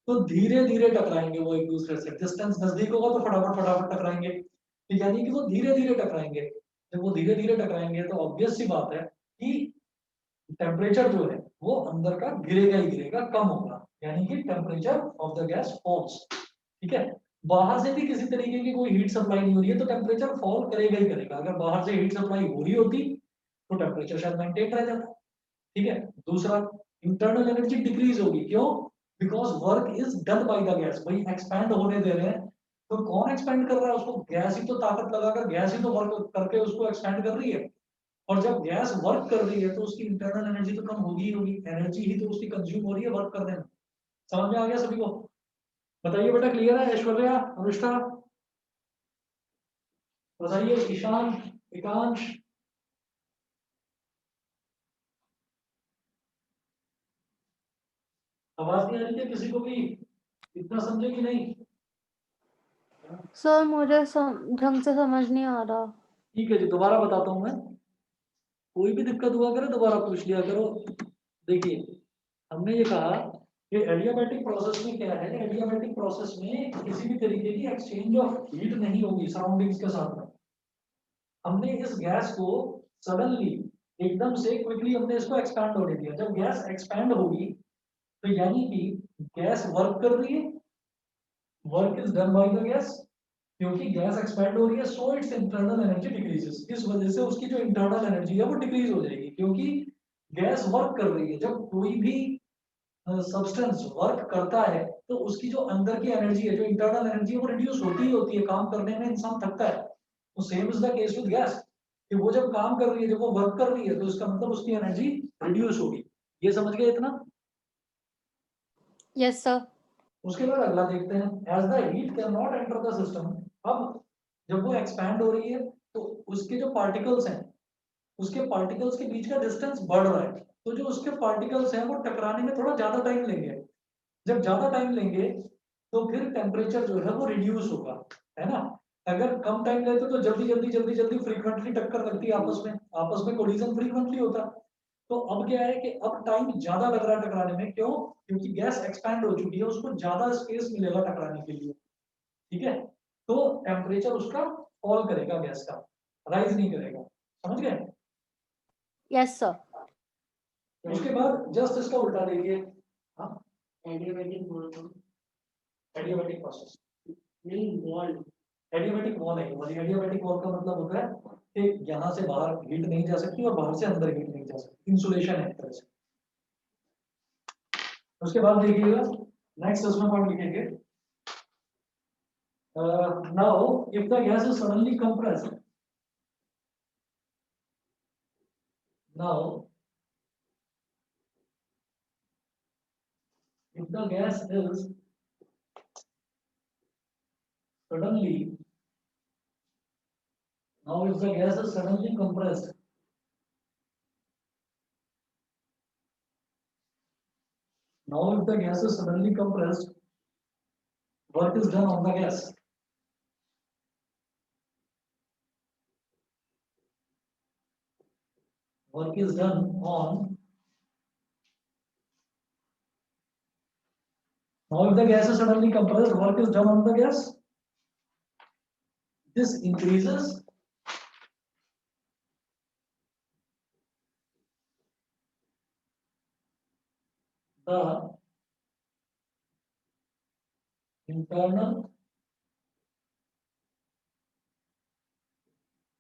तो धीरे धीरे टकराएंगे वो एक दूसरे से। डिस्टेंस नजदीक होगा तो फटाफट फटाफट टकराएंगे, तो यानी कि वो धीरे धीरे टकराएंगे। जब वो धीरे धीरे टकराएंगे तो ऑब्वियस सी बात है कि टेम्परेचर जो है वो अंदर का गिरेगा ही गिरेगा, कम होगा, यानी कि temperature of the gas falls. ठीक है, बाहर से भी किसी तरीके की कोई हीट सप्लाई नहीं हो रही है तो टेम्परेचर फॉल करेगा ही करेगा। अगर बाहर से हीट सप्लाई हो रही होती तो टेम्परेचर शायद मेंटेन रह जाता। ठीक है, दूसरा इंटरनल एनर्जी डिक्रीज होगी, क्यों? Because work is done by the gas. भाई एक्सपैंड होने दे रहे हैं तो कौन एक्सपैंड कर रहा है उसको? गैस ही तो ताकत लगाकर गैस ही तो वर्क करके उसको एक्सपैंड कर रही है। और जब गैस वर्क कर रही है तो उसकी इंटरनल एनर्जी तो कम होगी ही होगी, एनर्जी ही तो उसकी कंज्यूम हो रही है वर्क करने में। समझ में आ गया सभी को? बताइए बेटा, क्लियर है? ऐश्वर्या, अनुष्का बताइए, ईशान, एकांश। आवाज नहीं आ रही है किसी को भी? इतना समझे कि नहीं? सर मुझे ढंग से समझ नहीं आ रहा। ठीक है जी, दोबारा बताता हूँ मैं। कोई भी दिक्कत हुआ करे दोबारा पूछ लिया करो। देखिए, हमने ये कहा कि एडियाबैटिक प्रोसेस में क्या है, एडियाबैटिक प्रोसेस में किसी भी तरीके की एक्सचेंज ऑफ हीट नहीं होगी सराउंडिंग्स के साथ में। हमने इस गैस को सडनली एकदम से क्विकली हमने इसको एक्सपैंड होने दिया। जब गैस एक्सपैंड होगी तो यानी कि गैस वर्क कर रही है, work is done by the gas. क्योंकि गैस एक्सपैंड हो रही है so it's internal energy decreases. इस वजह से उसकी जो इंटरनल एनर्जी है वो डिक्रीज हो जाएगी, क्योंकि गैस वर्क कर रही है। जब कोई भी सब्सटेंस वर्क करता है तो उसकी जो अंदर की एनर्जी है, जो इंटरनल एनर्जी है, वो रिड्यूस होती ही होती है। काम करने में इंसान थकता है, तो same is the case with gas, कि वो जब काम कर रही है, जब वो वर्क कर रही है तो इसका मतलब उसकी एनर्जी रिड्यूस होगी। ये समझ गए इतना? Yes sir. उसके बाद अगला देखते हैं, as the heat cannot enter the system. अब जब वो एक्सपैंड हो रही है तो उसके जो पार्टिकल्स हैं, उसके पार्टिकल्स के बीच का डिस्टेंस बढ़ रहा है, तो जो उसके पार्टिकल्स हैं वो टकराने में थोड़ा ज्यादा टाइम लेंगे। जब ज्यादा टाइम लेंगे तो फिर टेम्परेचर जो है वो रिड्यूस होगा, है ना? अगर कम टाइम लेते तो जल्दी जल्दी जल्दी जल्दी फ्रीक्वेंटली टक्कर लगती है आपस में कोलिजन फ्रीक्वेंटली होता। तो अब क्या है कि अब टाइम ज्यादा लग रहा है टकराने में, क्यों? क्योंकि गैस एक्सपैंड हो चुकी है, उसको ज्यादा स्पेस मिलेगा टकराने के लिए। ठीक है, तो टेम्परेचर उसका फॉल करेगा, गैस का राइज नहीं करेगा। समझ गए? Yes sir. उसके बाद जस्ट इसका उल्टा देखिए। हाँ, एडियाबैटिक बोल रहा हूँ, एडियाबैटिक प्रोसेस। ये वॉल एडियाबैटिक वॉल है। और एडियाबैटिक वॉल का मतलब होता है कि यहाँ से बाहर हीट नहीं जा सकती और बाहर से अंदर हीट नहीं जा सकती, इंसुलेशन है एक तरह से। उसके बाद देखिएगा नेक्स्ट उसमें पॉइंट लिखेंगे, now if the gas is suddenly compressed, now if the gas is suddenly now if the gas is suddenly compressed, now if the gas is suddenly compressed, work is done on the gas. Work is done on, now if the gas is suddenly compressed, work is done on the gas. This increases the internal,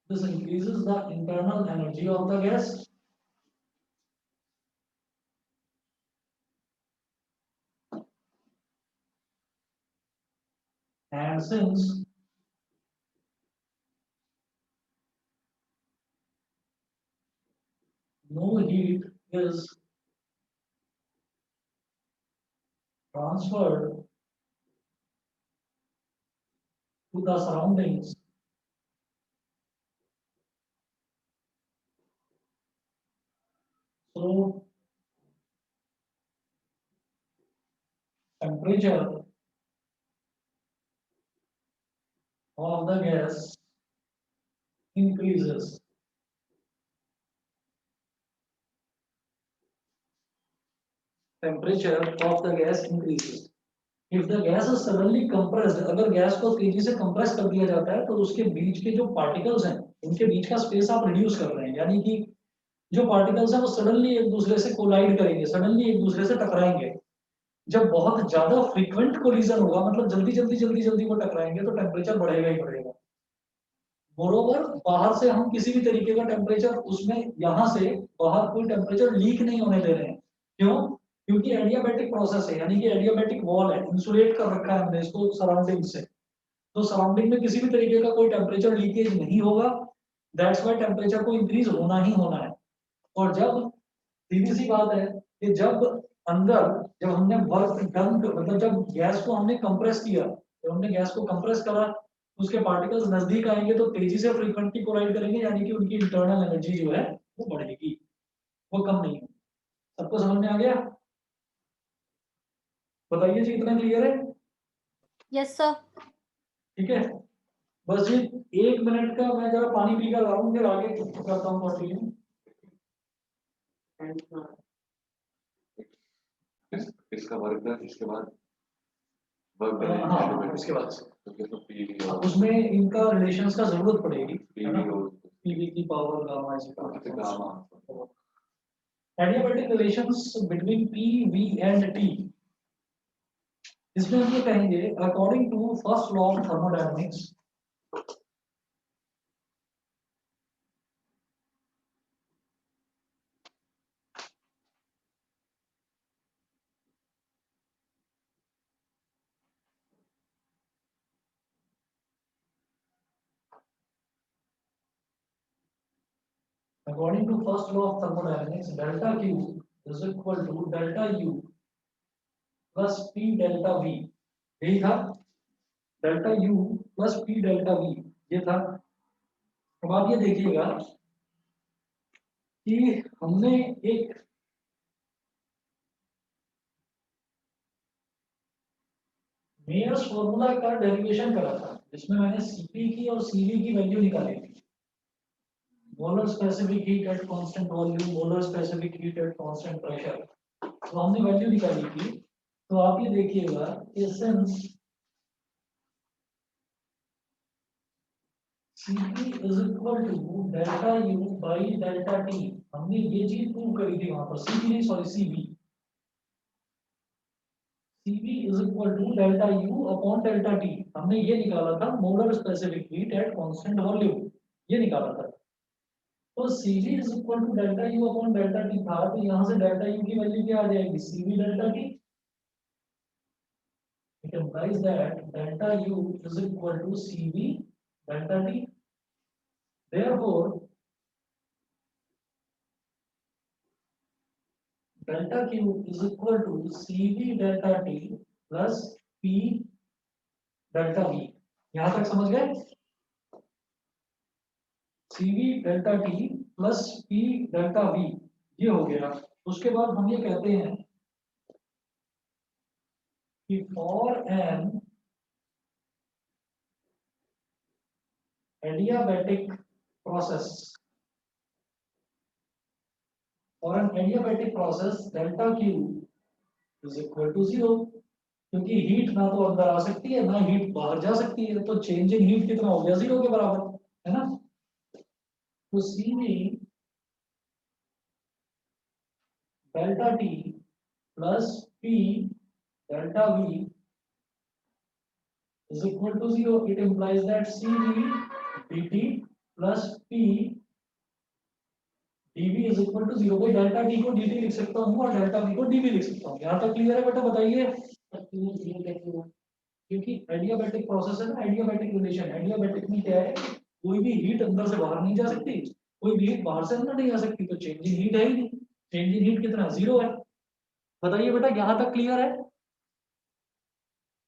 this increases the internal energy of the gas. And since no heat is transferred to the surroundings, so temperature of the gas increases. Temperature of the gas increases. If the gas is suddenly compressed, अगर gas को तेजी से compress कर दिया जाता है तो उसके बीच के जो पार्टिकल्स हैं उनके बीच का स्पेस आप रिड्यूस कर रहे हैं, यानी कि जो पार्टिकल्स हैं वो सडनली एक दूसरे से कोलाइड करेंगे, सडनली एक दूसरे से टकराएंगे। जब बहुत ज्यादा फ्रीक्वेंट कोलिजन होगा, मतलब जल्दी वो टकराएंगे, तो टेम्परेचर बढ़ेगा ही बढ़ेगा। मोरोवर बाहर से हम किसी भी तरीके का टेम्परेचर उसमें यहाँ से बाहर कोई टेम्परेचर लीक नहीं होने दे रहे हैं। क्यों? क्योंकि एडियाबैटिक प्रोसेस है, यानी कि एडियाबैटिक वॉल है, इंसुलेट कर रखा है हमने इसको सराउंडिंग से, तो सराउंडिंग में किसी भी तरीके का कोई टेम्परेचर लीकेज नहीं होगा। दैट्स व्हाई टेम्परेचर को इंक्रीज होना ही होना है। और जब सीधी सी बात है कि जब अंदर जब हमने वर्क डन, मतलब जब गैस को हमने कंप्रेस किया, जब हमने गैस को कंप्रेस करा, उसके पार्टिकल्स नजदीक आएंगे तो तेजी से फ्रीक्वेंटली कोलाइड करेंगे, यानी कि उनकी इंटरनल एनर्जी जो है वो बढ़ेगी, वो कम नहीं है। सबको समझ में आ गया? बताइए जी, इतना क्लियर है? Yes sir. ठीक है, बस जी 1 मिनट का मैं जरा पानी पीकर आऊँ, फिर आगे करता हूँ कंटिन्यू। इसका वर्क डन, इसके बाद वर्क हाँ डन, उसके बाद तो फिर तो पीवी हो, उसमें इनका रिलेशंस का जरूरत पड़ेगी, है ना? पीवी हो, पीवी की पावर गामा ऐसे तो gamma adiabatic relations between P V and T, इसमें हम ये कहेंगे according to first law of thermodynamics, according to first law of thermodynamics, delta Q is equal to delta U plus P delta V। यही था, delta U plus P delta V ये था। अब आप ये देखिएगा कि हमने एक मेयर्स फॉर्मूला का डेरिवेशन करा था, जिसमें मैंने Cp की और Cv की वैल्यू निकाली थी। Molar specific heat at constant volume, molar specific heat at constant pressure, तो हमने वैल्यू निकाली थी। तो आप ये देखिएगा कि since Cp is equal to delta U by delta T, हमने ये चीज प्रूव करी थी वहां पर, Cp नहीं sorry Cv, CV is equal to delta U upon delta T। हमने ये निकाला था molar specific heat at constant volume, ये निकाला था। तो CV is equal to delta U upon delta T था, तो यहाँ से delta U की वैल्यू क्या आ जाएगी, CV delta T। It implies that delta U is equal to CV delta T। Therefore, delta Q is equal to CV delta T plus P delta V। यहाँ तक समझ गए? CV delta T plus P delta V, ये हो गया। उसके बाद हम ये कहते हैं कि for an adiabatic process, for an adiabatic process delta Q is equal to 0, क्योंकि हीट ना तो अंदर आ सकती है ना हीट बाहर जा सकती है, तो चेंज इन हीट कितना हो गया, 0 के बराबर, है ना। तो CV delta T plus P delta V is equal to 0. It implies that CV dt plus P dV is equal to 0। भाई डेल्टा T को dt लिख सकता हूँ और डेल्टा V को dV लिख सकता हूँ। यहाँ तक क्लियर है बेटा, बताइए। क्योंकि एडियाबैटिक प्रोसेस है ना, एडियाबैटिक रिलेशन। एडियाबैटिक में क्या है, कोई भी हीट अंदर से बाहर नहीं जा सकती, कोई भी हीट बाहर से अंदर नहीं आ सकती, तो चेंज इन हीट है ही नहीं। चेंज इन हीट कितना, 0 है। बताइए बेटा, यहाँ तक क्लियर है?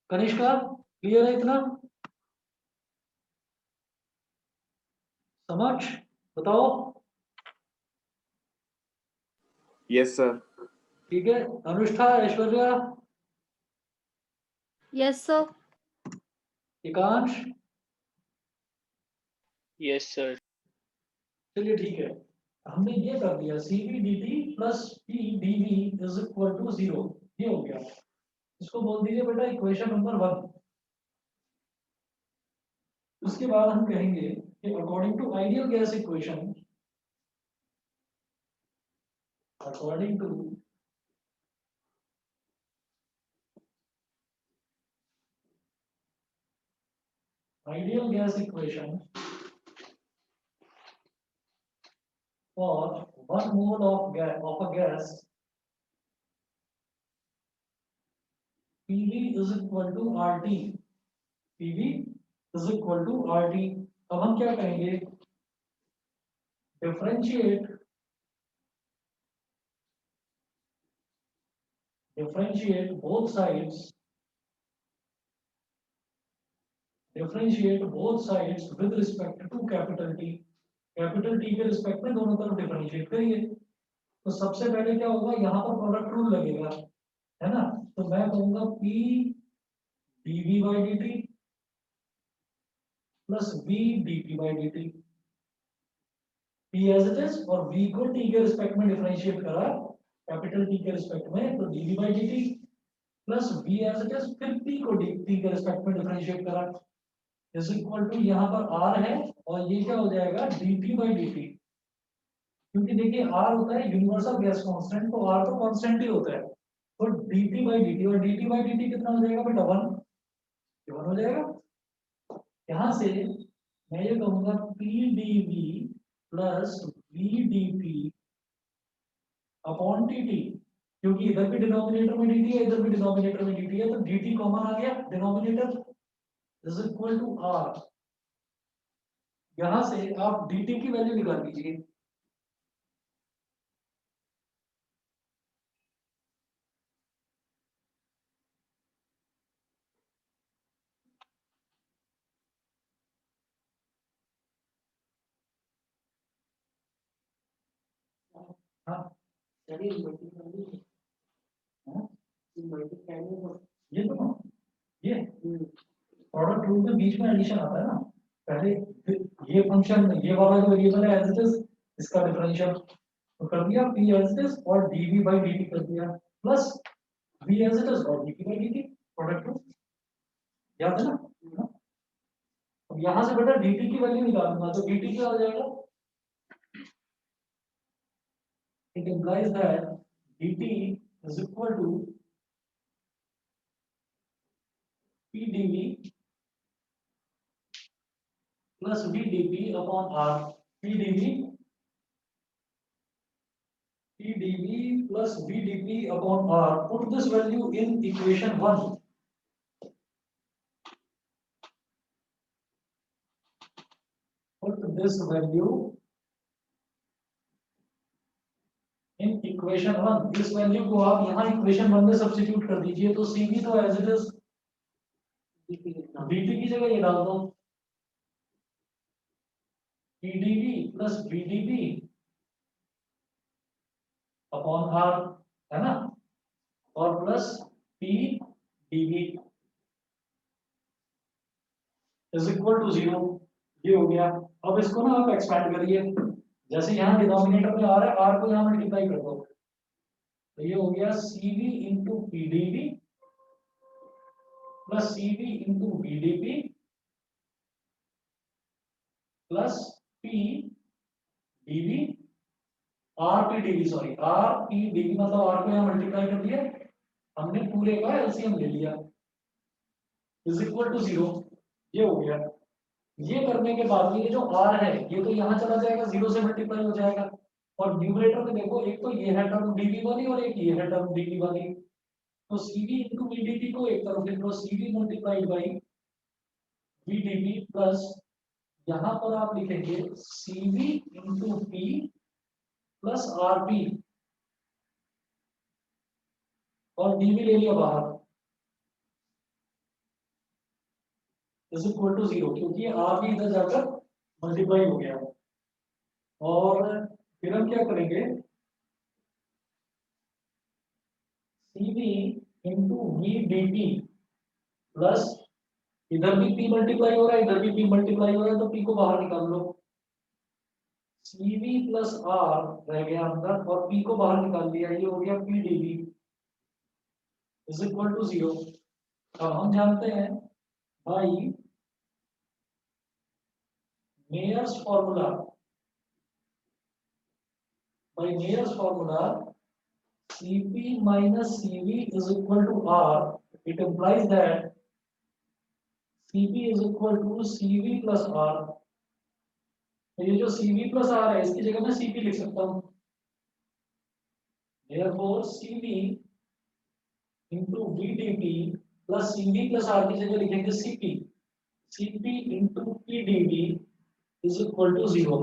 कनिष्का, क्लियर है इतना? समझ, बताओ। Yes sir. ठीक है, अनुष्ठा, ऐश्वर्या, Yes, sir. एकांश, Yes, sir. चलिए ठीक है। हमने ये कर दिया, CV dt plus P dV is equal to 0, ये हो गया। इसको बोल दीजिए बेटा इक्वेशन नंबर 1। उसके बाद हम कहेंगे कि according to ideal gas equation, according to ideal gas equation for 1 mole of a gas, PV is equal to RT। PV is equal to RT। अब हम क्या करेंगे, differentiate both sides, differentiate both sides with respect to capital T। Capital T के respect में दोनों तरफ differentiate करिए। तो सबसे पहले क्या होगा, यहाँ पर प्रोडक्ट रूल लगेगा, है ना। तो मैं कहूंगा P dV by dt plus V dt by dt। P as it is और V को T के रिस्पेक्ट में डिफरेंशिएट करा, कैपिटल T के रिस्पेक्ट में, तो dV by dt plus V as it is, फिर P को T के रिस्पेक्ट में डिफरेंशिएट करा, इज इक्वल टू यहाँ पर R है और ये क्या हो जाएगा, dt by dt। क्योंकि देखिए R होता है यूनिवर्सल गैस कांस्टेंट, तो R तो कांस्टेंट ही होता है। तो dt by dt, और dt by dt कितना हो जाएगा बेटा, 1, 1 हो जाएगा। यहाँ से मैं ये कहूंगा P dV plus V dt upon dt, क्योंकि इधर भी डिनोमिनेटर में dt है, इधर भी डिनोमिनेटर में dt है, तो dt कॉमन आ गया denominator, is equal to R। यहाँ से आप dt की वैल्यू निकाल लीजिए। हाँ, ये तो ये प्रोडक्ट रूल में बीच में एडिशन आता है ना, पहले ये फंक्शन, ये वाला जो वेरिएबल है एज इट इज, इसका डिफरेंशियल तो कर दिया P एज इट इज और dV by dt कर दिया, plus V as it is और dt by dt, product rule याद है ना। अब यहाँ से बेटा dt की वैल्यू निकालूंगा, तो dt क्या हो जाएगा, it implies that dt is equal to PdV plus VdP upon R. PdV plus VdP upon R. Put this value in equation 1. Put this value in equation 1. इस वैल्यू को आप यहाँ इक्वेशन 1 में सब्स्टिट्यूट कर दीजिए तो CV तो as it is VT की जगह ये डाल दो PdV plus VdP upon R, है ना, और plus PdV is equal to 0। ये हो गया। अब इसको ना आप एक्सपेंड करिए, जैसे यहाँ डिनोमिनेटर में आ रहा है R को यहाँ मल्टीप्लाई कर दो तो ये हो गया CV into PdV plus CV into VdP plus PdV RPdV, sorry RPdV मतलब R को यहाँ मल्टीप्लाई कर दिया हमने, पूरे का एलसीएम ले लिया इज इक्वल टू 0। ये हो गया। ये करने के बाद ये जो R है ये तो यहाँ चला जाएगा, 0 से मल्टीप्लाई हो जाएगा, और न्यूमरेटर में देखो एक तो ये है टर्म dV वाली और एक ये है टर्म dV वाली, तो CV इंटू VdP को एक तरफ लिख लो, CV multiplied by VdP plus यहाँ पर आप लिखेंगे CV into P plus RP और dV ले लिया बाहर इज इक्वल टू 0, क्योंकि R भी इधर जाकर मल्टीप्लाई हो गया। और फिर हम क्या करेंगे, CV इंटू VdP प्लस इधर भी P मल्टीप्लाई हो रहा है, इधर भी P मल्टीप्लाई हो रहा है, तो P को बाहर निकाल लो, CV प्लस R रह गया अंदर और P को बाहर निकाल दिया, ये हो गया PdV इज इक्वल टू 0। अब हम जानते हैं भाई Mayer's formula, by Mayer's formula Cp minus Cv is equal to R. It implies that Cp is equal to Cv plus R. तो ये जो Cv plus R है इसकी जगह मैं Cp लिख सकता हूँ, therefore Cv into VdP plus Cv plus R की जगह लिखेंगे Cp, Cp into PdV is equal to 0।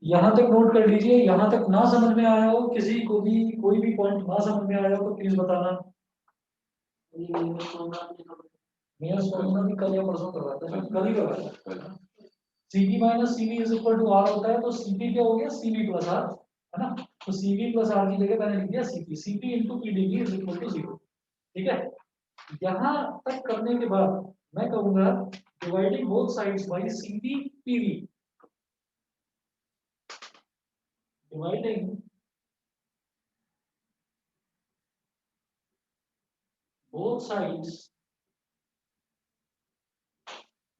यहाँ तक नोट कर लीजिए, यहाँ तक ना समझ में आया हो, किसी को भी कोई भी पॉइंट ना समझ में आया हो तो प्लीज बताना। मेरा फॉर्मूला भी कल या परसों करवाता है, कल ही करवाता है। Cp minus Cv is equal to R होता है, तो Cp क्या हो गया Cv प्लस R, है ना, तो Cv प्लस R की जगह मैंने लिख दिया Cp, Cp into PdV is equal to 0। ठीक है, यहाँ तक करने के बाद मैं कहूंगा dividing both sides by Cp PV, dividing both sides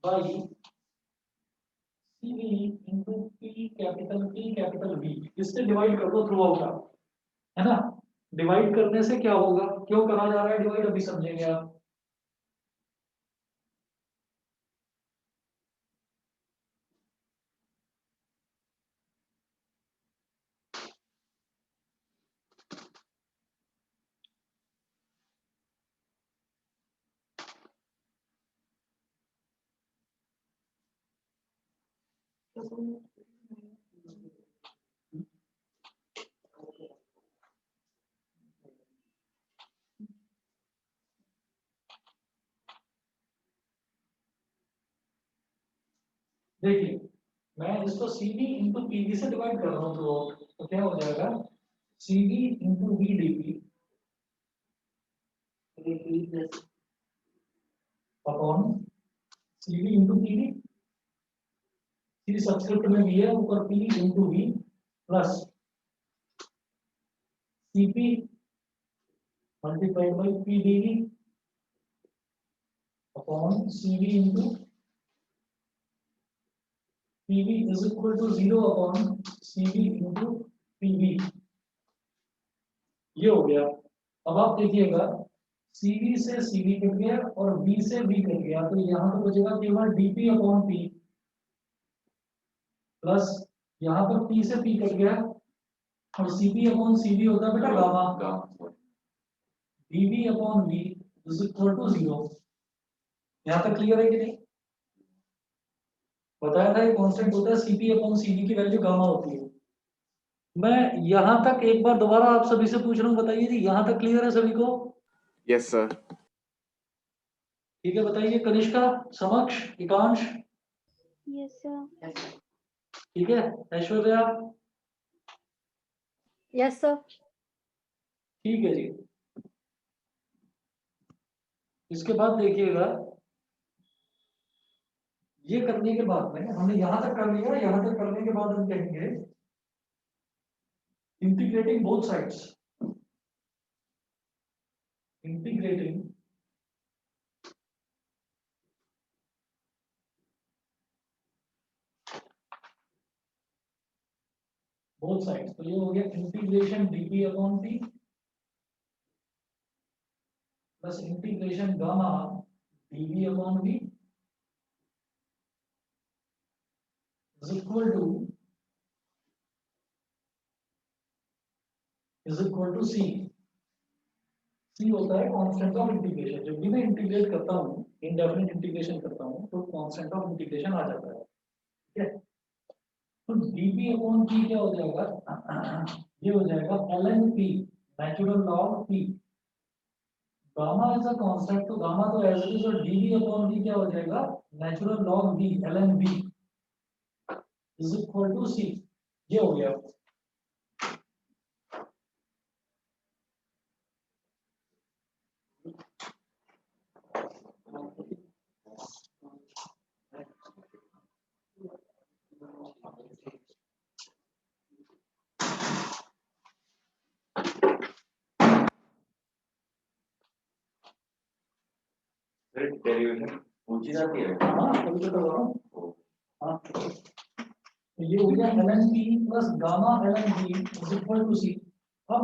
by CV into P capital V, इससे डिवाइड कर दो थ्रू आउट का, है ना। डिवाइड करने से क्या होगा, क्यों करा जा रहा है डिवाइड अभी समझेंगे आप। देखिए मैं इसको CV इंटू PV से डिवाइड कर रहा हूँ तो क्या हो जाएगा CV into VdP upon CV into PV, C subscript में भी है ऊपर P into V plus CP multiplied by PdV upon CV into PV is equal to 0 upon CV into PV। ये हो गया। अब आप देखिएगा CV से CV कट गया और V से V कट गया, तो यहाँ पर बचेगा केवल dP अपॉन P प्लस यहाँ पर P से P कट गया और CP अपॉन CV होता है बेटा gamma, gamma dV upon V is equal to 0। यहाँ तक क्लियर है कि नहीं? बताया था ये कांस्टेंट होता है, CP अपॉन CV की वैल्यू गामा होती है। मैं यहाँ तक एक बार दोबारा आप सभी से पूछ रहा हूँ, बताइए जी यहाँ तक क्लियर है सभी को? Yes sir. ठीक है, बताइए कनिष्का, समक्ष, एकांश, Yes, sir. ठीक है, ऐश्वर्या, Yes, sir. ठीक है जी। इसके बाद देखिएगा, ये करने के बाद में हमने यहाँ तक कर लिया, यहाँ तक करने के बाद हम कहेंगे integrating both sides, integrating both sides, तो ये हो गया integration dP upon P plus integration gamma dV upon V is equal to C। C होता है कांस्टेंट ऑफ इंटीग्रेशन, जब भी मैं इंटीग्रेट करता हूँ, इनडेफिनिट इंटीग्रेशन करता हूँ, तो कांस्टेंट ऑफ इंटीग्रेशन आ जाता है, ठीक है। तो dP अपॉन P क्या हो जाएगा? ये हो जाएगा ln P, natural log P। Gamma is a constant, तो गामा तो एज इट इज, और dV अपॉन V क्या हो जाएगा? Natural log V, ln V is equal to C। ये हो गया। डेरिवेशन पूछी जाती है। हाँ, कभी तो करवा रहा हूँ। हाँ, तो ये हो गया ln P plus gamma ln V is equal to C। अब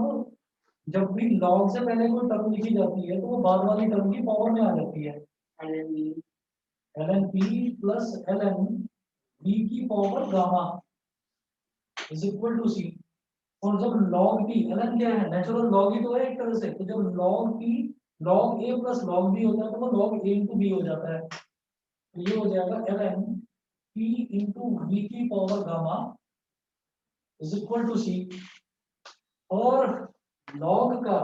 जब भी लॉग से पहले कोई टर्म लिखी जाती है, तो वो बाद वाली टर्म की पावर में आ जाती है। ln P plus ln V की power gamma is equal to C। और जब log P, ln क्या है? नेचुरल लॉग ही तो है एक तरह से, तो जब log P log A plus log B होता है, तो वो log A into B हो जाता है। तो ये हो जाएगा ln P into V की power gamma is equal to C। और log का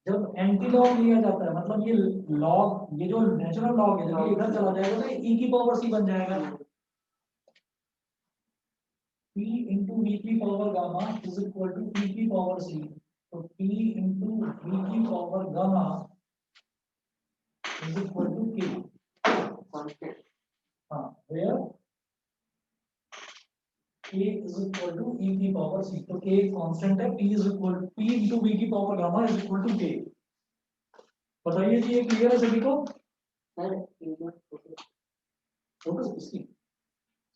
जब एंटी लॉग लिया जाता है, मतलब ये लॉग, ये जो नेचुरल लॉग है, जब ये इधर चला जाएगा तो e की पावर C बन जाएगा। P into V की power gamma is equal to E की पावर C। तो P into V की power gamma is equal to K। हाँ, where K is equal to E की पावर C। तो K एक कांस्टेंट है, P into V की power gamma is equal to K। बताइए जी, ये क्लियर है सभी को? फोटो किसकी?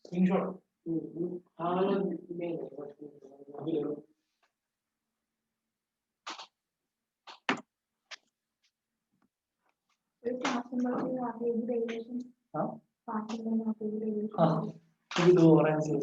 स्क्रीनशॉट? अभी ले लो। हाँ हाँ, अभी दो और आंसर।